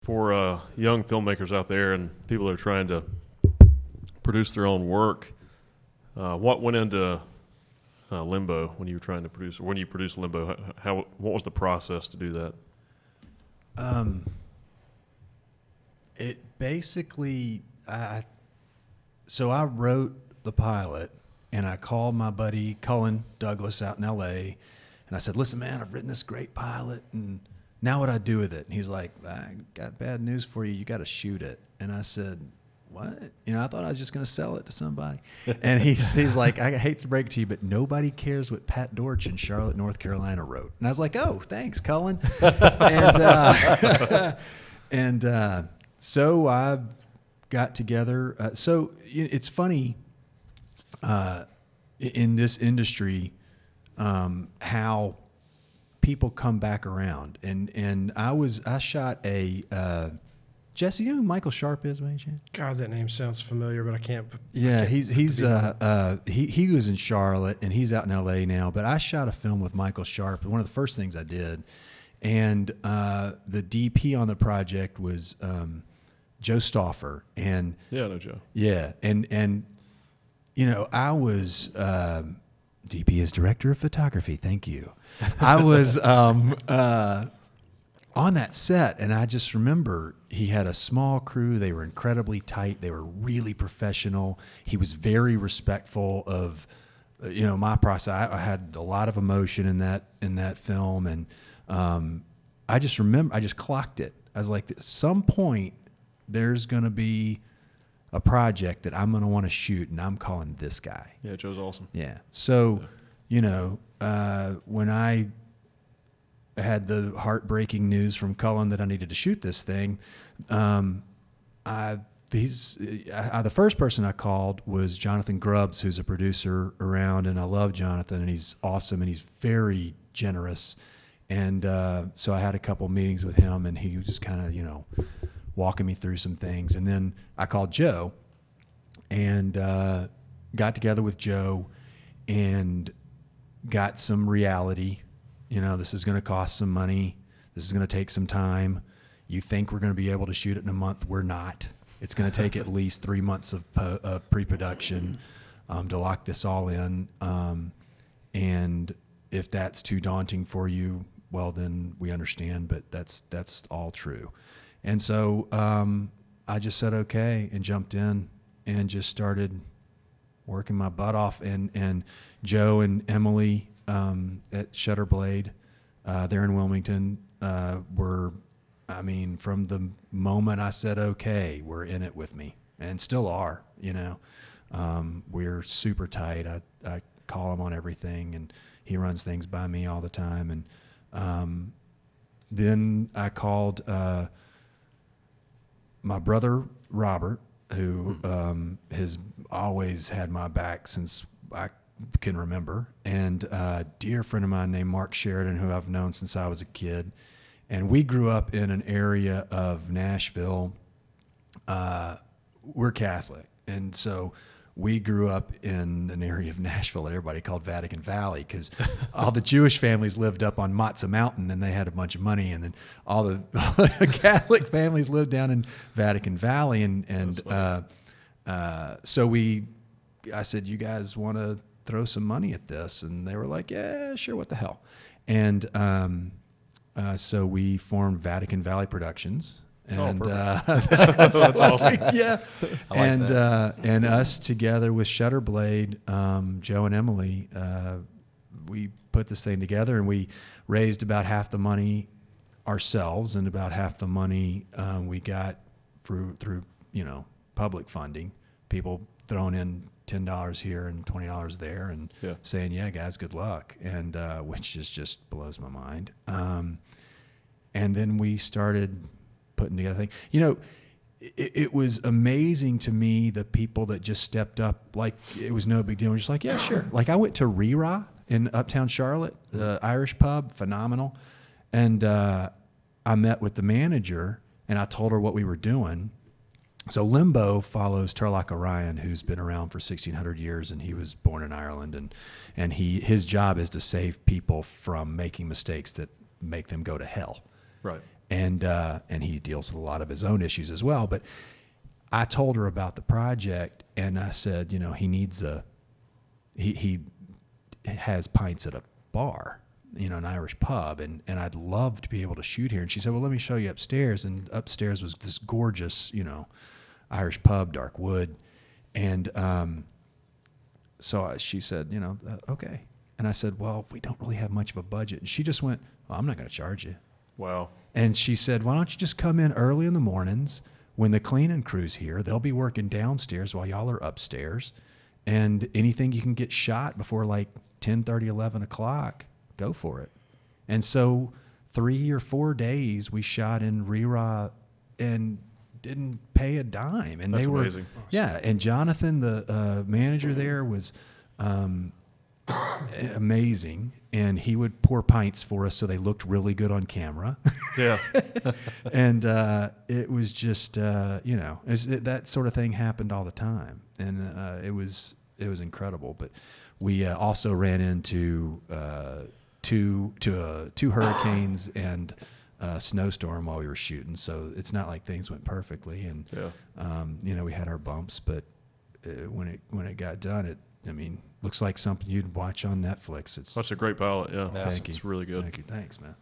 For young filmmakers out there and people that are trying to produce their own work, what went into Limbo when you were trying to produce, or when you produced Limbo? What was the process to do that? It basically, so I wrote the pilot, and I called my buddy Cullen Douglas out in L.A., and I said, "Listen, man, I've written this great pilot, and now what do I do with it?" And he's like, "I got bad news for you. You got to shoot it." And I said, "What?" I thought I was just going to sell it to somebody. And he's like, "I hate to break it to you, but nobody cares what Pat Dortch in Charlotte, North Carolina wrote." And I was like, "Oh, thanks, Cullen." And so I got together. So it's funny in this industry how people come back around. And I shot a Jesse, you know who Michael Sharp is, by any chance? God, that name sounds familiar, but I can't. Yeah, he was in Charlotte and he's out in L.A. now. But I shot a film with Michael Sharp, one of the first things I did, and the DP on the project was Joe Stauffer. And Yeah, I know Joe. yeah, and I was DP is director of photography. Thank you. I was on that set, and I just remember he had a small crew. They were incredibly tight. They were really professional. He was very respectful of, my process. I had a lot of emotion in that film, and I just remember, I just clocked it. I was like, at some point, there's going to be a project that I'm going to want to shoot, and I'm calling this guy. Yeah, Joe's awesome. Yeah. So, when I had the heartbreaking news from Cullen that I needed to shoot this thing, the first person I called was Jonathan Grubbs, who's a producer around, and I love Jonathan, and he's awesome, and he's very generous. And so I had a couple meetings with him, and he was just kind of, walking me through some things. And then I called Joe and got together with Joe and got some reality. This is going to cost some money. This is going to take some time. You think we're going to be able to shoot it in a month. We're not. It's going to take at least 3 months of pre-production to lock this all in. And if that's too daunting for you, well, then we understand, but that's all true. And so I just said okay and jumped in and just started working my butt off. And Joe and Emily at Shutterblade, they're in Wilmington, were, from the moment I said okay, were in it with me and still are. We're super tight. I call him on everything, and he runs things by me all the time. And then I called my brother Robert, who has always had my back since I can remember, and a dear friend of mine named Mark Sheridan, who I've known since I was a kid. And we grew up in an area of Nashville. We're Catholic, and so we grew up in an area of Nashville that everybody called Vatican Valley, because all the Jewish families lived up on Matzah Mountain, and they had a bunch of money, and then all the Catholic families lived down in Vatican Valley. And so I said, "You guys want to throw some money at this?" And they were like, "Yeah, sure, what the hell." And so we formed Vatican Valley Productions. And that's awesome. Yeah. I like that. And us together with Shutterblade, Joe and Emily, we put this thing together, and we raised about half the money ourselves, and about half the money we got through public funding, people throwing in $10 here and $20 there, and saying, "Yeah, guys, good luck," and which just blows my mind. And then we started putting together things. It was amazing to me, the people that just stepped up like it was no big deal. We're just like, "Yeah, sure." Like I went to Rira in Uptown Charlotte, the Irish pub, phenomenal. And I met with the manager, and I told her what we were doing. So Limbo follows Turlock Orion, who's been around for 1,600 years, and he was born in Ireland, and his job is to save people from making mistakes that make them go to hell. Right. and he deals with a lot of his own issues as well. But I told her about the project, and I said, he needs he has pints at a bar, an Irish pub, and I'd love to be able to shoot here. And she said, well, let me show you upstairs. And upstairs was this gorgeous, Irish pub, dark wood. And so she said, okay. And I said, well, we don't really have much of a budget. And she just went, well, I'm not going to charge you. Wow. And she said, why don't you just come in early in the mornings when the cleaning crew's here? They'll be working downstairs while y'all are upstairs. And anything you can get shot before like 10:30, 11 o'clock, go for it. And so 3 or 4 days we shot in Rira and didn't pay a dime. And That's they were amazing. Yeah. And Jonathan, the manager there, was amazing. And he would pour pints for us so they looked really good on camera. Yeah. And it was just, that sort of thing happened all the time. And it was incredible. But we also ran into two hurricanes and a snowstorm while we were shooting. So it's not like things went perfectly. And, we had our bumps. But when it got done, looks like something you'd watch on Netflix. That's a great pilot. Yeah. Thank you. It's really good. Thank you. Thanks, man.